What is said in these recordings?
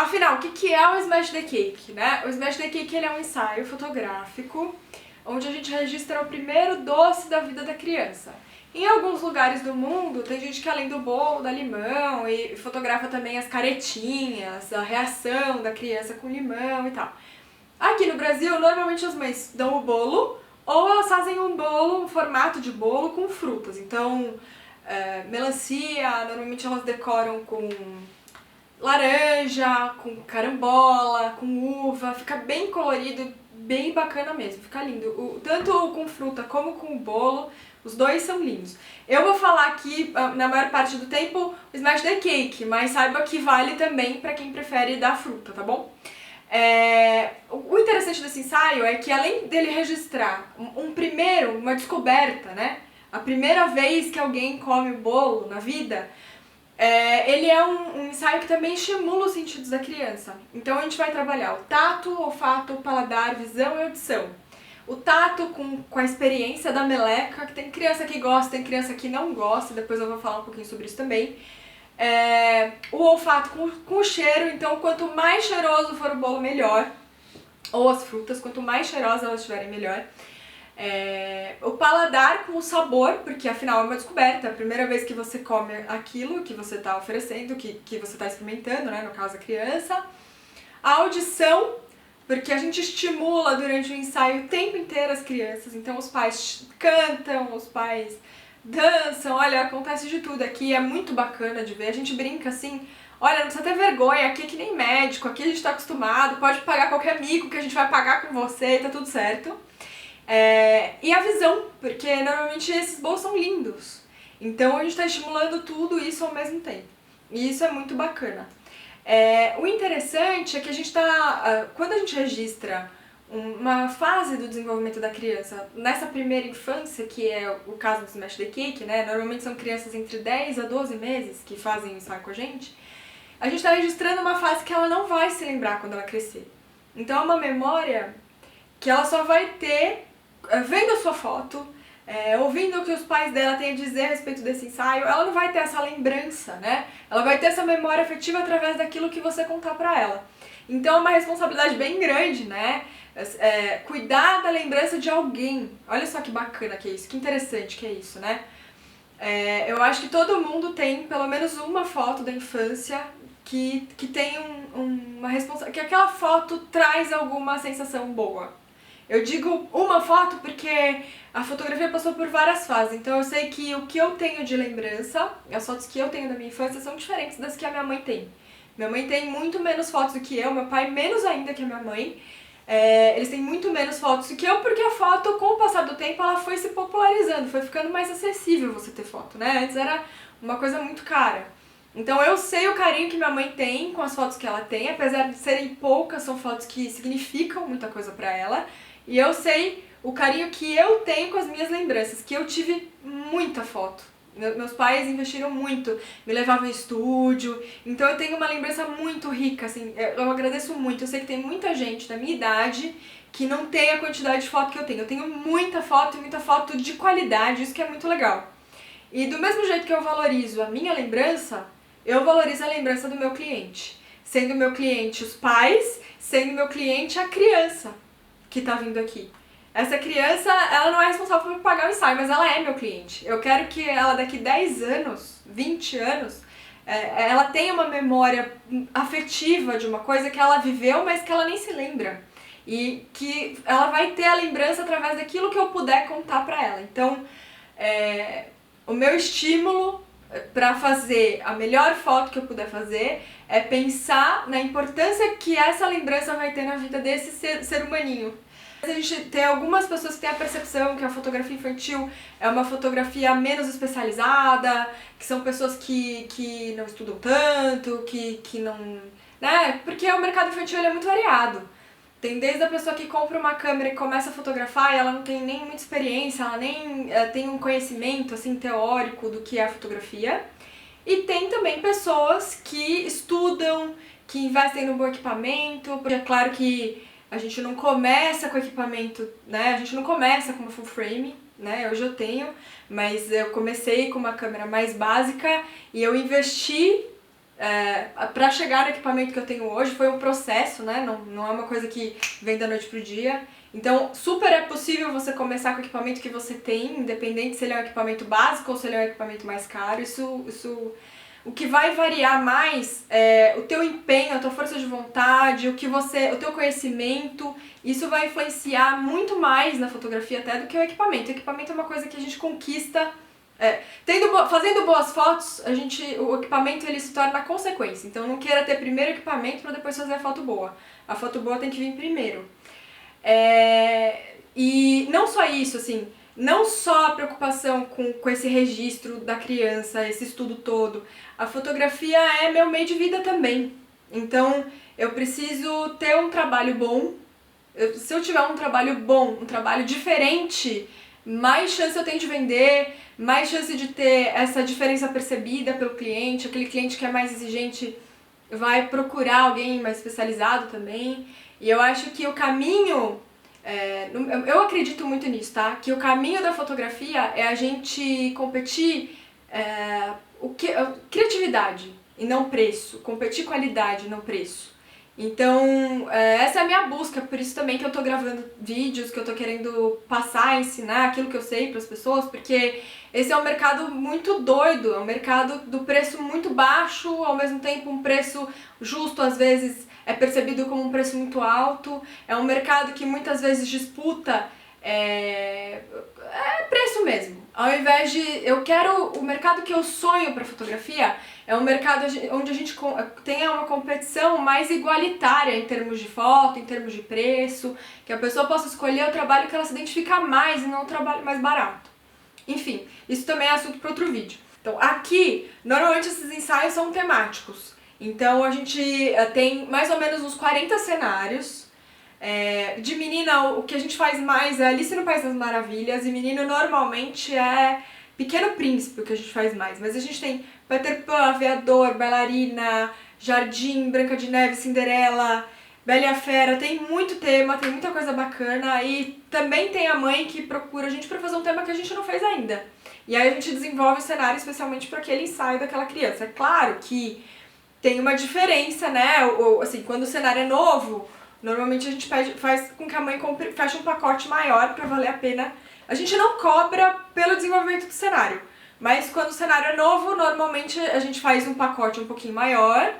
Afinal, o que é o Smash the Cake, né? O Smash the Cake ele é um ensaio fotográfico onde a gente registra o primeiro doce da vida da criança. Em alguns lugares do mundo, tem gente que além do bolo dá limão e fotografa também as caretinhas, a reação da criança com limão e tal. Aqui no Brasil, normalmente as mães dão o bolo ou elas fazem um bolo, um formato de bolo com frutas. Então, melancia, normalmente elas decoram com laranja, com carambola, com uva, fica bem colorido, bem bacana mesmo, fica lindo. Tanto com fruta como com o bolo, os dois são lindos. Eu vou falar aqui, na maior parte do tempo, o Smash the Cake, mas saiba que vale também para quem prefere da fruta, tá bom? O interessante desse ensaio é que além dele registrar uma descoberta, né? A primeira vez que alguém come o bolo na vida, ele é um ensaio que também estimula os sentidos da criança. Então a gente vai trabalhar o tato, olfato, paladar, visão e audição. O tato com a experiência da meleca, que tem criança que gosta, tem criança que não gosta, depois eu vou falar um pouquinho sobre isso também. O olfato com o cheiro, então quanto mais cheiroso for o bolo, melhor. Ou as frutas, quanto mais cheirosas elas estiverem, melhor. O paladar com o sabor, porque afinal é uma descoberta, é a primeira vez que você come aquilo que você está oferecendo, que você está experimentando, né, no caso a criança. A audição, porque a gente estimula durante o ensaio o tempo inteiro as crianças, então os pais cantam, os pais dançam, olha, acontece de tudo aqui, é muito bacana de ver, a gente brinca assim, olha, não precisa ter vergonha, aqui é que nem médico, aqui a gente tá acostumado, pode pagar qualquer amigo que a gente vai pagar com você, tá tudo certo. E a visão, porque normalmente esses bolos são lindos, então a gente tá estimulando tudo isso ao mesmo tempo, e isso é muito bacana. O interessante é que a gente quando a gente registra uma fase do desenvolvimento da criança nessa primeira infância, que é o caso do Smash the Cake, né? Normalmente são crianças entre 10 a 12 meses que fazem o ensaio com a gente está registrando uma fase que ela não vai se lembrar quando ela crescer. Então é uma memória que ela só vai ter vendo a sua foto, ouvindo o que os pais dela têm a dizer a respeito desse ensaio, ela não vai ter essa lembrança, né? Ela vai ter essa memória afetiva através daquilo que você contar pra ela. Então é uma responsabilidade bem grande, né? Cuidar da lembrança de alguém. Olha só que bacana que é isso, que interessante que é isso, né? Eu acho que todo mundo tem pelo menos uma foto da infância que tem uma responsabilidade, que aquela foto traz alguma sensação boa. Eu digo uma foto porque a fotografia passou por várias fases, então eu sei que o que eu tenho de lembrança, as fotos que eu tenho da minha infância são diferentes das que a minha mãe tem. Minha mãe tem muito menos fotos do que eu, meu pai menos ainda que a minha mãe. Eles têm muito menos fotos do que eu, porque a foto, com o passar do tempo, ela foi se popularizando, foi ficando mais acessível você ter foto, né? Antes era uma coisa muito cara. Então eu sei o carinho que minha mãe tem com as fotos que ela tem, apesar de serem poucas, são fotos que significam muita coisa pra ela. E eu sei o carinho que eu tenho com as minhas lembranças, que eu tive muita foto. Meus pais investiram muito, me levavam em estúdio, então eu tenho uma lembrança muito rica, assim, eu agradeço muito. Eu sei que tem muita gente da minha idade que não tem a quantidade de foto que eu tenho. Eu tenho muita foto e muita foto de qualidade, isso que é muito legal. E do mesmo jeito que eu valorizo a minha lembrança, eu valorizo a lembrança do meu cliente. Sendo meu cliente os pais, sendo meu cliente a criança que tá vindo aqui. Essa criança, ela não é responsável por pagar o ensaio, mas ela é meu cliente. Eu quero que ela daqui 10 anos, 20 anos, ela tenha uma memória afetiva de uma coisa que ela viveu, mas que ela nem se lembra. E que ela vai ter a lembrança através daquilo que eu puder contar pra ela. Então, o meu estímulo para fazer a melhor foto que eu puder fazer é pensar na importância que essa lembrança vai ter na vida desse ser humaninho. A gente tem algumas pessoas que têm a percepção que a fotografia infantil é uma fotografia menos especializada, que são pessoas que não estudam tanto, que não... né? Porque o mercado infantil é muito variado. Tem desde a pessoa que compra uma câmera e começa a fotografar e ela não tem nem muita experiência, ela nem tem um conhecimento assim, teórico do que é a fotografia. E tem também pessoas que estudam, que investem no bom equipamento, porque é claro que a gente não começa com equipamento, né? A gente não começa com uma full frame, né? Hoje eu tenho, mas eu comecei com uma câmera mais básica e eu investi Para chegar no equipamento que eu tenho hoje foi um processo, né? Não é uma coisa que vem da noite pro dia. Então, super é possível você começar com o equipamento que você tem, independente se ele é um equipamento básico ou se ele é um equipamento mais caro. O que vai variar mais é o teu empenho, a tua força de vontade, o teu conhecimento. Isso vai influenciar muito mais na fotografia até do que o equipamento. O equipamento é uma coisa que a gente conquista. Fazendo boas fotos, o equipamento ele se torna consequência. Então não queira ter primeiro o equipamento para depois fazer a foto boa. A foto boa tem que vir primeiro. E não só isso, assim, não só a preocupação com esse registro da criança, esse estudo todo. A fotografia é meu meio de vida também. Então eu preciso ter um trabalho bom. Se eu tiver um trabalho bom, um trabalho diferente, mais chance eu tenho de vender, mais chance de ter essa diferença percebida pelo cliente. Aquele cliente que é mais exigente vai procurar alguém mais especializado também. E eu acho que o caminho, eu acredito muito nisso, tá? Que o caminho da fotografia é a gente competir criatividade e não preço, competir qualidade e não preço. Então, essa é a minha busca, por isso também que eu tô gravando vídeos, que eu tô querendo passar, ensinar aquilo que eu sei pras pessoas, porque esse é um mercado muito doido, é um mercado do preço muito baixo, ao mesmo tempo um preço justo, às vezes é percebido como um preço muito alto, é um mercado que muitas vezes disputa preço mesmo. Ao invés de... o mercado que eu sonho para fotografia é um mercado onde a gente tenha uma competição mais igualitária em termos de foto, em termos de preço, que a pessoa possa escolher o trabalho que ela se identifica mais e não o trabalho mais barato. Enfim, isso também é assunto para outro vídeo. Então aqui, normalmente esses ensaios são temáticos. Então a gente tem mais ou menos uns 40 cenários. De menina, o que a gente faz mais é Alice no País das Maravilhas, e menino normalmente é Pequeno Príncipe, o que a gente faz mais. Mas a gente tem Peter Pan, Aviador, Bailarina, Jardim, Branca de Neve, Cinderela, Bela e a Fera. Tem muito tema, tem muita coisa bacana, e também tem a mãe que procura a gente pra fazer um tema que a gente não fez ainda. E aí a gente desenvolve o cenário especialmente para aquele ensaio daquela criança. É claro que tem uma diferença, né? Assim, quando o cenário é novo, normalmente a gente faz com que a mãe feche um pacote maior para valer a pena. A gente não cobra pelo desenvolvimento do cenário, mas quando o cenário é novo, normalmente a gente faz um pacote um pouquinho maior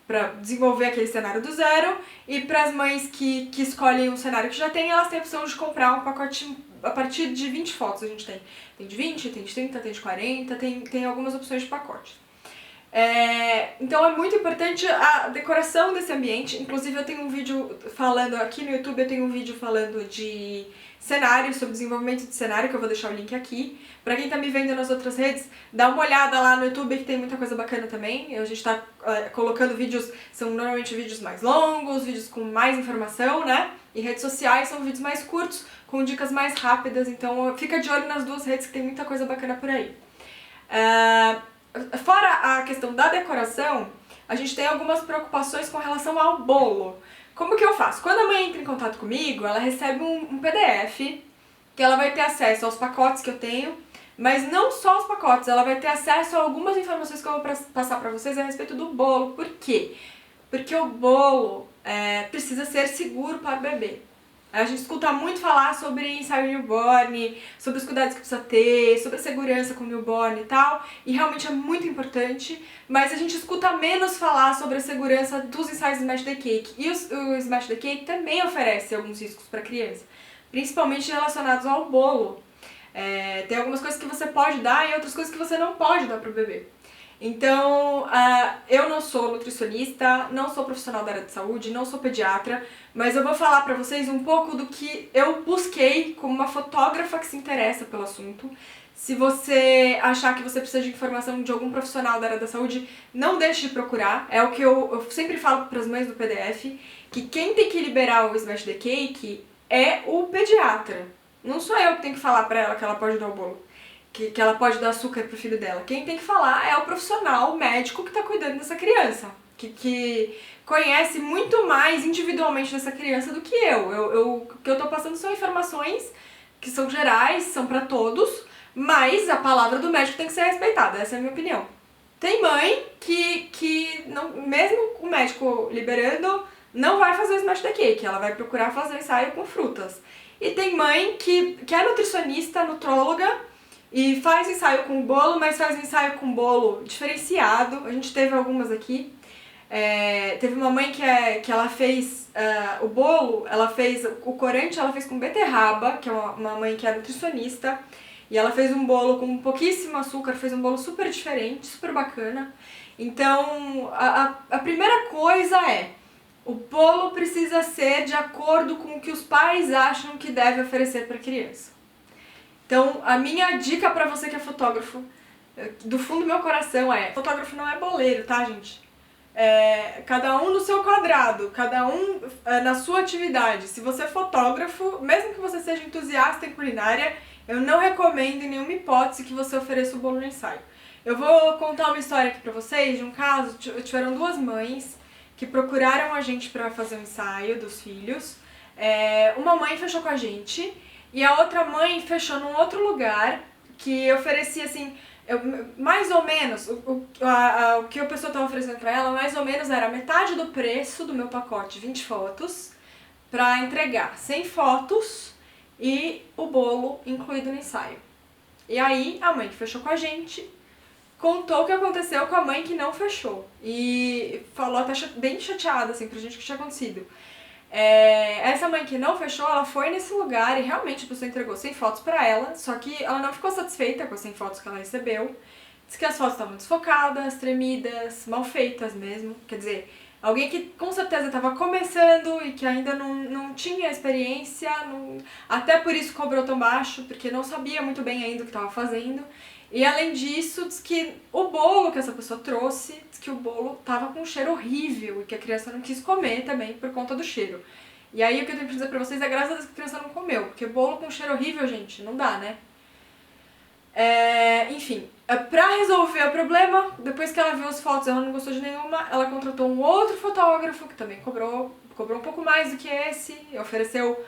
para desenvolver aquele cenário do zero, e para as mães que escolhem um cenário que já tem, elas têm a opção de comprar um pacote a partir de 20 fotos. A gente tem de 20, tem de 30, tem de 40, tem algumas opções de pacote. Então é muito importante a decoração desse ambiente. Inclusive eu tenho um vídeo falando, aqui no YouTube eu tenho um vídeo falando de cenário, sobre desenvolvimento de cenário, que eu vou deixar o link aqui. Pra quem tá me vendo nas outras redes, dá uma olhada lá no YouTube que tem muita coisa bacana também. A gente tá colocando vídeos, são normalmente vídeos mais longos, vídeos com mais informação, né? E redes sociais são vídeos mais curtos, com dicas mais rápidas, então fica de olho nas duas redes que tem muita coisa bacana por aí. Fora a questão da decoração, a gente tem algumas preocupações com relação ao bolo. Como que eu faço? Quando a mãe entra em contato comigo, ela recebe um PDF, que ela vai ter acesso aos pacotes que eu tenho, mas não só os pacotes, ela vai ter acesso a algumas informações que eu vou passar pra vocês a respeito do bolo. Por quê? Porque o bolo precisa ser seguro para o bebê. A gente escuta muito falar sobre ensaio newborn, sobre os cuidados que precisa ter, sobre a segurança com o newborn e tal, e realmente é muito importante, mas a gente escuta menos falar sobre a segurança dos ensaios Smash the Cake. E o Smash the Cake também oferece alguns riscos para a criança, principalmente relacionados ao bolo. Tem algumas coisas que você pode dar e outras coisas que você não pode dar para o bebê. Então, eu não sou nutricionista, não sou profissional da área de saúde, não sou pediatra, mas eu vou falar pra vocês um pouco do que eu busquei como uma fotógrafa que se interessa pelo assunto. Se você achar que você precisa de informação de algum profissional da área da saúde, não deixe de procurar. É o que eu sempre falo para as mães do PDF, que quem tem que liberar o Smash the Cake é o pediatra. Não sou eu que tenho que falar pra ela que ela pode dar o bolo. Que ela pode dar açúcar pro filho dela. Quem tem que falar é o profissional, o médico que tá cuidando dessa criança. Que conhece muito mais individualmente dessa criança do que eu. O que eu tô passando são informações que são gerais, são pra todos, mas a palavra do médico tem que ser respeitada. Essa é a minha opinião. Tem mãe que não, mesmo o médico liberando, não vai fazer o smash the cake, ela vai procurar fazer o ensaio com frutas. E tem mãe que é nutricionista, nutróloga, e faz ensaio com bolo, mas faz ensaio com bolo diferenciado. A gente teve algumas aqui. Teve uma mãe que ela fez o bolo, ela fez o corante, ela fez com beterraba, que é uma mãe que é nutricionista. E ela fez um bolo com pouquíssimo açúcar, fez um bolo super diferente, super bacana. Então, a primeira coisa é, o bolo precisa ser de acordo com o que os pais acham que deve oferecer para a criança. Então, a minha dica para você que é fotógrafo, do fundo do meu coração fotógrafo não é boleiro, tá, gente? Cada um no seu quadrado, cada um na sua atividade. Se você é fotógrafo, mesmo que você seja entusiasta em culinária, eu não recomendo em nenhuma hipótese que você ofereça o bolo no ensaio. Eu vou contar uma história aqui pra vocês de um caso. Tiveram duas mães que procuraram a gente pra fazer um ensaio dos filhos. Uma mãe fechou com a gente e a outra mãe fechou num outro lugar que oferecia assim, mais ou menos, o que a pessoa estava oferecendo pra ela, mais ou menos era metade do preço do meu pacote, 20 fotos, pra entregar 100 fotos e o bolo incluído no ensaio. E aí, a mãe que fechou com a gente contou o que aconteceu com a mãe que não fechou. E falou até bem chateada, assim, pra gente o que tinha acontecido. Essa mãe que não fechou, ela foi nesse lugar e realmente a pessoa entregou 100 fotos pra ela, só que ela não ficou satisfeita com as 100 fotos que ela recebeu. Disse que as fotos estavam desfocadas, tremidas, mal feitas mesmo. Quer dizer, alguém que com certeza estava começando e que ainda não tinha experiência, até por isso cobrou tão baixo, porque não sabia muito bem ainda o que estava fazendo. E além disso, diz que o bolo que essa pessoa trouxe, diz que o bolo estava com um cheiro horrível e que a criança não quis comer também por conta do cheiro. E aí o que eu tenho que dizer pra vocês é graças a Deus que a criança não comeu, porque bolo com cheiro horrível, gente, não dá, né? Enfim, pra resolver o problema, depois que ela viu as fotos e ela não gostou de nenhuma, ela contratou um outro fotógrafo que também cobrou um pouco mais do que esse, ofereceu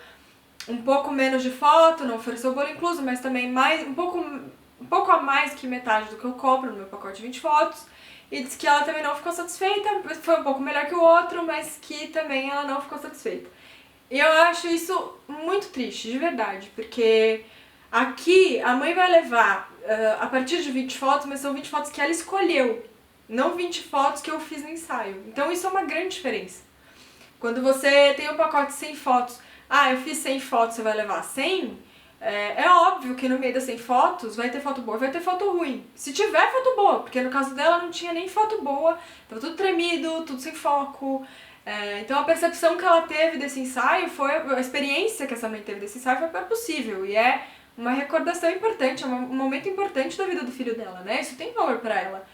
um pouco menos de foto, não ofereceu o bolo incluso, mas também um pouco a mais que metade do que eu cobro no meu pacote de 20 fotos. E disse que ela também não ficou satisfeita, foi um pouco melhor que o outro, mas que também ela não ficou satisfeita. E eu acho isso muito triste, de verdade, porque aqui a mãe vai levar a partir de 20 fotos, mas são 20 fotos que ela escolheu, não 20 fotos que eu fiz no ensaio. Então isso é uma grande diferença. Quando você tem um pacote de 100 fotos, eu fiz 100 fotos, você vai levar 100, é óbvio que no meio das 100 fotos vai ter foto boa e vai ter foto ruim. Se tiver foto boa, porque no caso dela não tinha nem foto boa, tava tudo tremido, tudo sem foco. Então a percepção que ela teve desse ensaio a experiência que essa mãe teve desse ensaio foi possível. E é uma recordação importante, é um momento importante da vida do filho dela, né? Isso tem valor pra ela.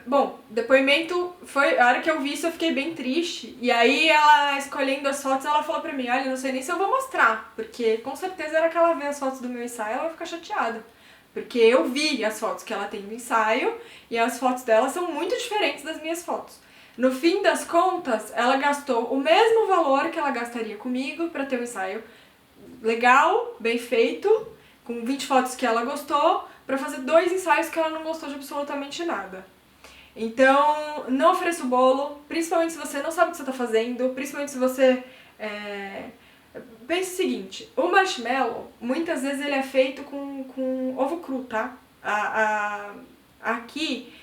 Bom, depoimento foi. A hora que eu vi isso eu fiquei bem triste. E aí ela escolhendo as fotos, ela falou pra mim, olha, não sei nem se eu vou mostrar, porque com certeza era que ela vê as fotos do meu ensaio, ela vai ficar chateada. Porque eu vi as fotos que ela tem do ensaio e as fotos dela são muito diferentes das minhas fotos. No fim das contas, ela gastou o mesmo valor que ela gastaria comigo pra ter um ensaio legal, bem feito, com 20 fotos que ela gostou, pra fazer 2 ensaios que ela não gostou de absolutamente nada. Então, não ofereça o bolo, principalmente se você não sabe o que você tá fazendo, principalmente se você... Pense o seguinte, o marshmallow, muitas vezes ele é feito com ovo cru, tá? Aqui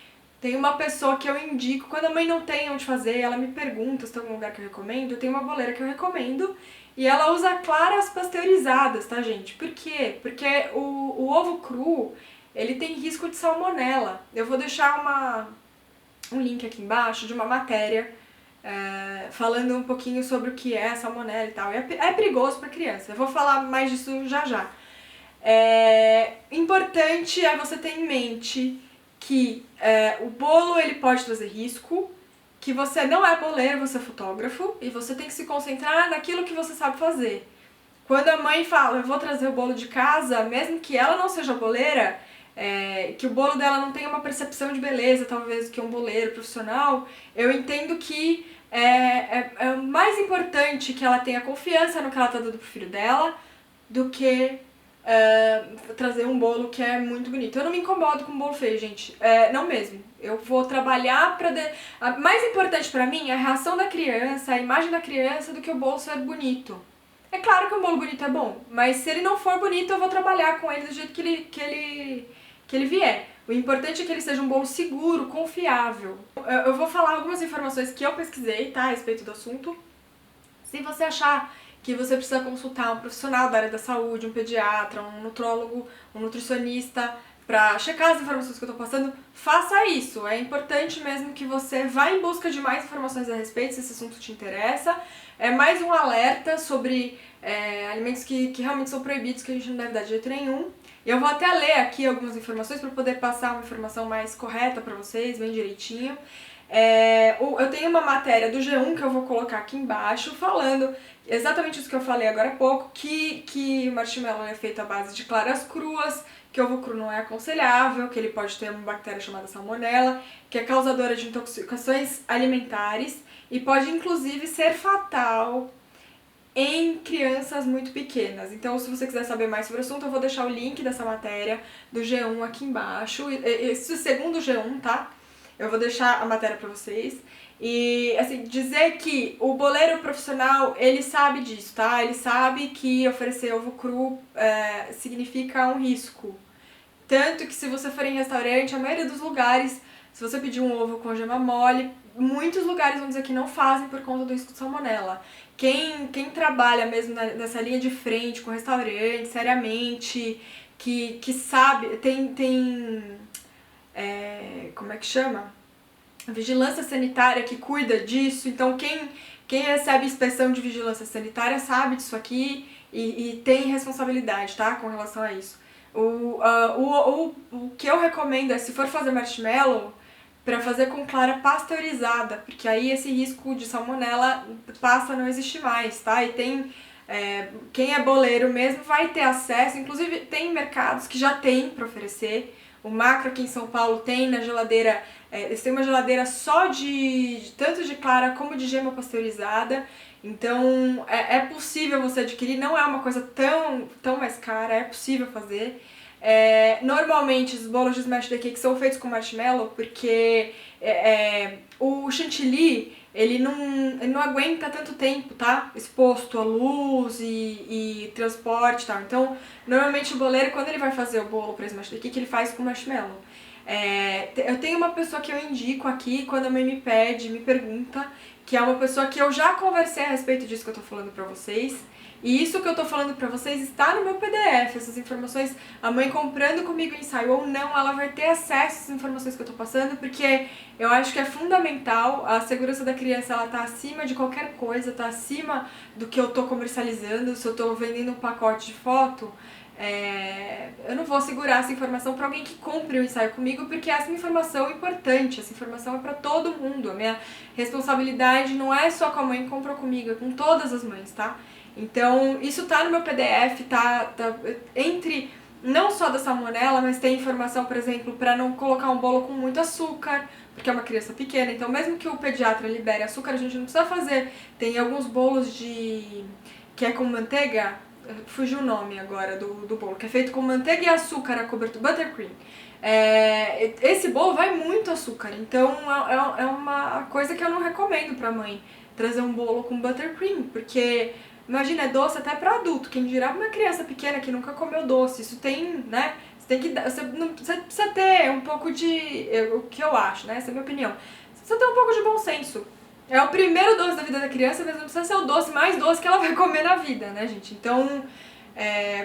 tem uma pessoa que eu indico, quando a mãe não tem onde fazer, ela me pergunta se tem algum lugar que eu recomendo, tem uma boleira que eu recomendo, e ela usa claras pasteurizadas, tá, gente? Por quê? Porque o ovo cru, ele tem risco de salmonela. Eu vou deixar um link aqui embaixo de uma matéria falando um pouquinho sobre o que é salmonela e tal. É perigoso para criança. Eu vou falar mais disso já já. Importante é você ter em mente que o bolo ele pode trazer risco, que você não é boleiro, você é fotógrafo, e você tem que se concentrar naquilo que você sabe fazer. Quando a mãe fala, eu vou trazer o bolo de casa, mesmo que ela não seja boleira, que o bolo dela não tenha uma percepção de beleza, talvez, que um boleiro profissional, eu entendo que é mais importante que ela tenha confiança no que ela está dando pro filho dela do que trazer um bolo que é muito bonito. Eu não me incomodo com bolo feio, gente. Não mesmo. Eu vou trabalhar pra... Mais importante pra mim é a reação da criança, a imagem da criança, do que o bolo ser bonito. É claro que um bolo bonito é bom, mas se ele não for bonito, eu vou trabalhar com ele do jeito que ele vier. O importante é que ele seja um bolo seguro, confiável. Eu vou falar algumas informações que eu pesquisei, tá, a respeito do assunto. Se você achar que você precisa consultar um profissional da área da saúde, um pediatra, um nutrólogo, um nutricionista, pra checar as informações que eu tô passando, faça isso. É importante mesmo que você vá em busca de mais informações a respeito, se esse assunto te interessa. É mais um alerta sobre alimentos que realmente são proibidos, que a gente não deve dar de jeito nenhum. Eu vou até ler aqui algumas informações para poder passar uma informação mais correta para vocês, bem direitinho. Eu tenho uma matéria do G1 que eu vou colocar aqui embaixo, falando exatamente isso que eu falei agora há pouco, que o marshmallow é feito à base de claras cruas, que ovo cru não é aconselhável, que ele pode ter uma bactéria chamada salmonella, que é causadora de intoxicações alimentares e pode inclusive ser fatal em crianças muito pequenas. Então, se você quiser saber mais sobre o assunto, eu vou deixar o link dessa matéria do G1 aqui embaixo. Isso segundo o G1, tá? Eu vou deixar a matéria pra vocês. E, assim, dizer que o boleiro profissional, ele sabe disso, tá? Ele sabe que oferecer ovo cru significa um risco. Tanto que se você for em restaurante, a maioria dos lugares, se você pedir um ovo com gema mole, muitos lugares vão dizer que não fazem por conta do risco de salmonella. Quem trabalha mesmo nessa linha de frente com restaurante, seriamente, que sabe, como é que chama? Vigilância sanitária que cuida disso, então quem recebe inspeção de vigilância sanitária sabe disso aqui e tem responsabilidade, tá, com relação a isso. O que eu recomendo é, se for fazer marshmallow, para fazer com clara pasteurizada, porque aí esse risco de salmonella passa a não existir mais, tá? E quem é boleiro mesmo vai ter acesso, inclusive tem mercados que já tem para oferecer. O Macro aqui em São Paulo tem na geladeira, eles têm uma geladeira só tanto de clara como de gema pasteurizada. Então é possível você adquirir, não é uma coisa tão mais cara, é possível fazer. Normalmente os bolos de smash cake são feitos com marshmallow porque o chantilly ele não aguenta tanto tempo, tá? Exposto à luz e transporte e tal. Então, normalmente o boleiro, quando ele vai fazer o bolo para smash cake, ele faz com marshmallow. Eu tenho uma pessoa que eu indico aqui, quando a mãe me pede, me pergunta, que é uma pessoa que eu já conversei a respeito disso que eu tô falando pra vocês. E isso que eu tô falando pra vocês está no meu PDF, essas informações, a mãe comprando comigo o ensaio ou não, ela vai ter acesso a essas informações que eu tô passando, porque eu acho que é fundamental, a segurança da criança, ela tá acima de qualquer coisa, tá acima do que eu tô comercializando. Se eu tô vendendo um pacote de foto, eu não vou segurar essa informação para alguém que compre o ensaio comigo, porque essa informação é importante, essa informação é para todo mundo. A minha responsabilidade não é só com a mãe que comprou comigo, é com todas as mães, tá? Então, isso tá no meu PDF, tá entre não só da salmonella, mas tem informação, por exemplo, para não colocar um bolo com muito açúcar, porque é uma criança pequena. Então, mesmo que o pediatra libere açúcar, a gente não precisa fazer. Tem alguns bolos que é com manteiga, fugiu o nome agora do bolo, que é feito com manteiga e açúcar, a cobertura buttercream. Esse bolo vai muito açúcar, então é uma coisa que eu não recomendo pra mãe, trazer um bolo com buttercream, porque imagina, é doce até pra adulto, quem dirá uma criança pequena que nunca comeu doce. Isso tem, né, você precisa ter um pouco de, o que eu acho, né, essa é a minha opinião, você precisa ter um pouco de bom senso. É o primeiro doce da vida da criança, mas não precisa ser o doce mais doce que ela vai comer na vida, né, gente? Então,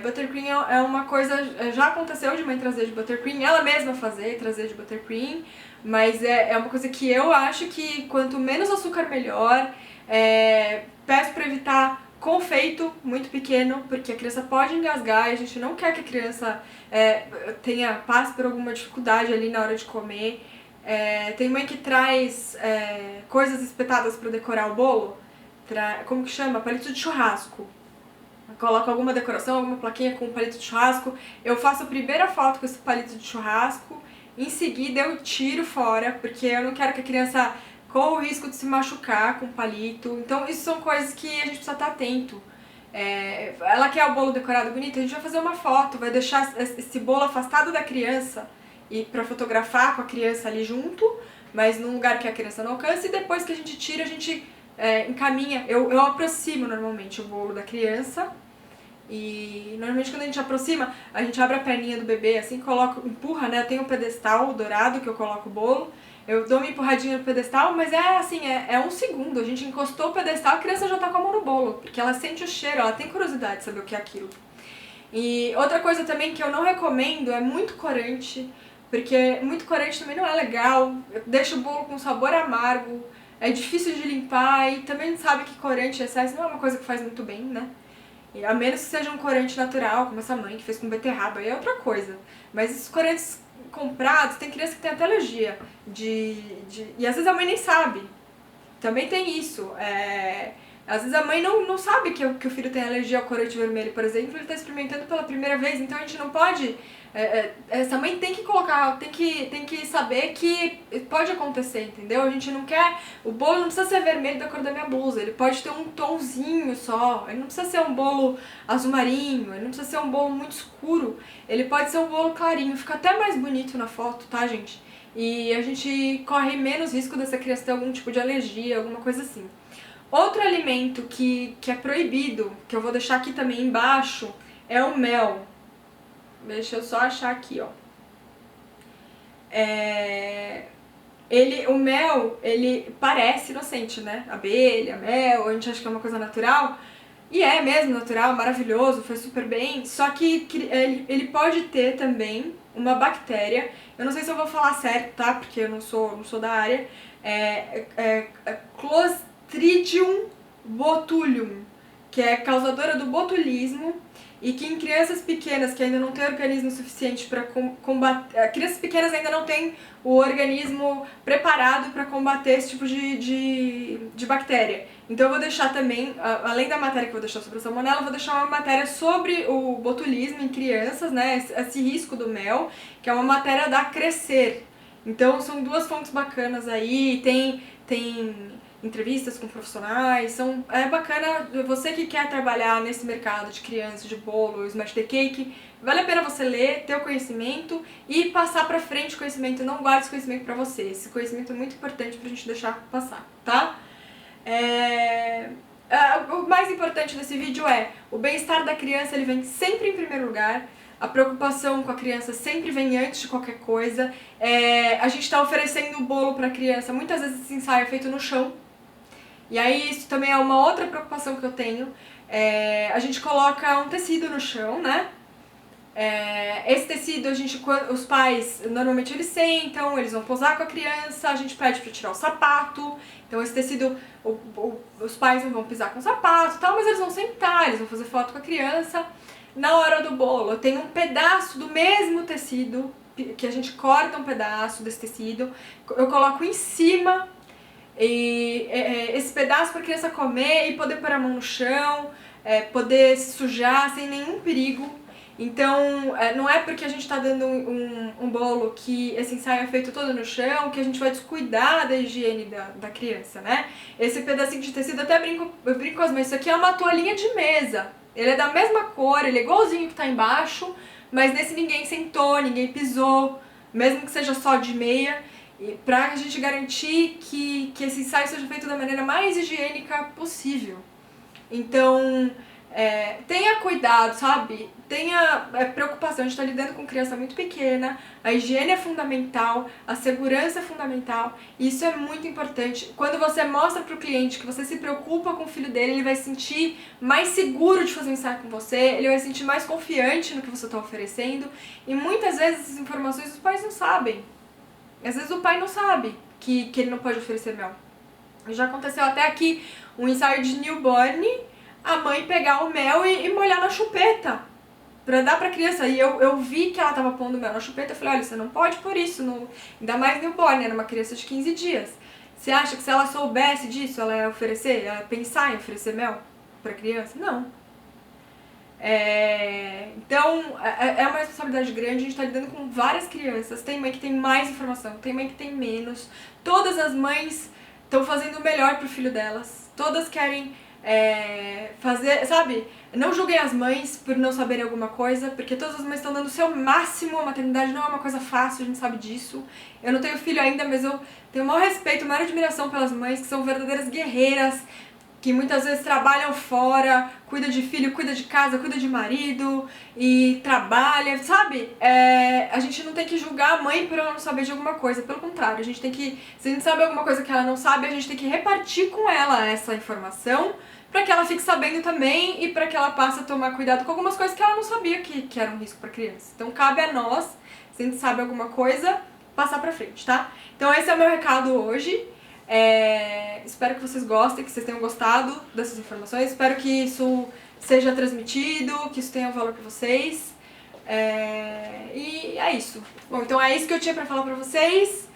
buttercream é uma coisa, já aconteceu de mãe trazer de buttercream, ela mesma trazer de buttercream, mas é uma coisa que eu acho que quanto menos açúcar melhor. Peço pra evitar confeito muito pequeno, porque a criança pode engasgar e a gente não quer que a criança passe por alguma dificuldade ali na hora de comer. Tem mãe que traz coisas espetadas pra decorar o bolo, como que chama? Palito de churrasco. Coloca alguma decoração, alguma plaquinha com palito de churrasco. Eu faço a primeira foto com esse palito de churrasco, em seguida eu tiro fora, porque eu não quero que a criança corra o risco de se machucar com o palito. Então isso são coisas que a gente precisa estar atento. ela quer o bolo decorado bonito, a gente vai fazer uma foto, vai deixar esse bolo afastado da criança e pra fotografar com a criança ali junto, mas num lugar que a criança não alcança, e depois que a gente tira, a gente encaminha. Eu aproximo normalmente o bolo da criança, e normalmente quando a gente aproxima, a gente abre a perninha do bebê assim, empurra, né? Eu tenho um pedestal dourado que eu coloco o bolo, eu dou uma empurradinha no pedestal, mas é um segundo. A gente encostou o pedestal, a criança já tá com a mão no bolo, porque ela sente o cheiro, ela tem curiosidade de saber o que é aquilo. E outra coisa também que eu não recomendo é muito corante, porque muito corante também não é legal, deixa o bolo com sabor amargo, é difícil de limpar e também sabe que corante em excesso não é uma coisa que faz muito bem, né? A menos que seja um corante natural, como essa mãe que fez com beterraba, aí é outra coisa. Mas esses corantes comprados, tem criança que tem até alergia. E às vezes a mãe nem sabe. Também tem isso. Às vezes a mãe não sabe que o filho tem alergia ao corante vermelho, por exemplo, ele está experimentando pela primeira vez, então a gente não pode... essa mãe tem que colocar, tem que saber que pode acontecer, entendeu? A gente não quer... O bolo não precisa ser vermelho da cor da minha blusa, ele pode ter um tomzinho só, ele não precisa ser um bolo azul marinho, ele não precisa ser um bolo muito escuro, ele pode ser um bolo clarinho, fica até mais bonito na foto, tá, gente? E a gente corre menos risco dessa criança ter algum tipo de alergia, alguma coisa assim. Outro alimento que é proibido, que eu vou deixar aqui também embaixo, é o mel. Deixa eu só achar aqui, ó. O mel, ele parece inocente, né? Abelha, mel, a gente acha que é uma coisa natural. E é mesmo natural, maravilhoso, faz super bem. Só que ele pode ter também uma bactéria. Eu não sei se eu vou falar certo, tá? Porque eu não sou da área. Clostridium botulium, que é causadora do botulismo e que em crianças pequenas que ainda não têm organismo suficiente para combater... Crianças pequenas ainda não têm o organismo preparado para combater esse tipo de bactéria. Então eu vou deixar também, além da matéria que eu vou deixar sobre a salmonela, eu vou deixar uma matéria sobre o botulismo em crianças, né, esse risco do mel, que é uma matéria da Crescer. Então são duas fontes bacanas aí, tem entrevistas com profissionais, é bacana, você que quer trabalhar nesse mercado de criança, de bolo, smash the cake, vale a pena você ler, ter o conhecimento e passar pra frente o conhecimento, não guarde esse conhecimento pra você, esse conhecimento é muito importante pra gente deixar passar, tá? O mais importante desse vídeo é, o bem-estar da criança ele vem sempre em primeiro lugar, a preocupação com a criança sempre vem antes de qualquer coisa, a gente tá oferecendo o bolo pra criança, muitas vezes esse ensaio é feito no chão, e aí isso também é uma outra preocupação que eu tenho, a gente coloca um tecido no chão, né? Esse tecido, os pais, normalmente eles sentam, eles vão posar com a criança, a gente pede pra tirar o sapato, então esse tecido, os pais não vão pisar com o sapato e tal, mas eles vão sentar, eles vão fazer foto com a criança. Na hora do bolo, eu tenho um pedaço do mesmo tecido, que a gente corta um pedaço desse tecido, eu coloco em cima esse pedaço para a criança comer e poder pôr a mão no chão, poder se sujar sem nenhum perigo. Então, não é porque a gente está dando um bolo que esse ensaio é feito todo no chão que a gente vai descuidar da higiene da criança, né? Esse pedacinho de tecido, eu brinco com as mães, isso aqui é uma toalhinha de mesa. Ele é da mesma cor, ele é igualzinho que tá embaixo, mas nesse ninguém sentou, ninguém pisou, mesmo que seja só de meia, pra a gente garantir que esse ensaio seja feito da maneira mais higiênica possível. Então, tenha cuidado, sabe? Tenha preocupação, a gente está lidando com criança muito pequena, a higiene é fundamental, a segurança é fundamental, e isso é muito importante. Quando você mostra para o cliente que você se preocupa com o filho dele, ele vai se sentir mais seguro de fazer um ensaio com você, ele vai se sentir mais confiante no que você está oferecendo, e muitas vezes essas informações os pais não sabem. Às vezes o pai não sabe que ele não pode oferecer mel. Já aconteceu até aqui um ensaio de newborn, a mãe pegar o mel e molhar na chupeta pra dar pra criança. E eu vi que ela tava pondo mel na chupeta, eu falei, olha, você não pode pôr isso, ainda mais newborn, era uma criança de 15 dias. Você acha que se ela soubesse disso, ela ia pensar em oferecer mel pra criança? Não. Então, é uma responsabilidade grande, a gente tá lidando com várias crianças, tem mãe que tem mais informação, tem mãe que tem menos, todas as mães estão fazendo o melhor pro filho delas, todas querem fazer, sabe? Não julguem as mães por não saberem alguma coisa, porque todas as mães estão dando o seu máximo, a maternidade não é uma coisa fácil, a gente sabe disso. Eu não tenho filho ainda, mas eu tenho o maior respeito, a maior admiração pelas mães, que são verdadeiras guerreiras, que muitas vezes trabalham fora, cuida de filho, cuida de casa, cuida de marido e trabalha, sabe? A gente não tem que julgar a mãe por ela não saber de alguma coisa, pelo contrário, a gente tem que, se a gente sabe alguma coisa que ela não sabe, a gente tem que repartir com ela essa informação pra que ela fique sabendo também e pra que ela passe a tomar cuidado com algumas coisas que ela não sabia que era um risco pra criança. Então cabe a nós, se a gente sabe alguma coisa, passar pra frente, tá? Então esse é o meu recado hoje. Espero que vocês gostem, que vocês tenham gostado dessas informações. Espero que isso seja transmitido, que isso tenha um valor pra vocês. E é isso. Bom, então é isso que eu tinha pra falar pra vocês.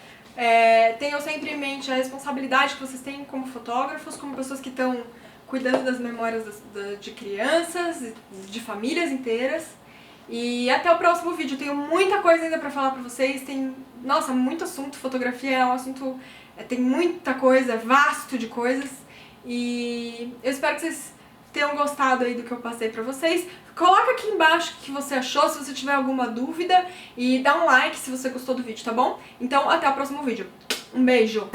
Tenham sempre em mente a responsabilidade que vocês têm como fotógrafos, como pessoas que estão cuidando das memórias de crianças, de famílias inteiras. E até o próximo vídeo. Tenho muita coisa ainda pra falar pra vocês. Nossa, muito assunto. Fotografia é um assunto... tem muita coisa, vasto de coisas. E eu espero que vocês tenham gostado aí do que eu passei pra vocês. Coloca aqui embaixo o que você achou, se você tiver alguma dúvida. E dá um like se você gostou do vídeo, tá bom? Então, até o próximo vídeo. Um beijo!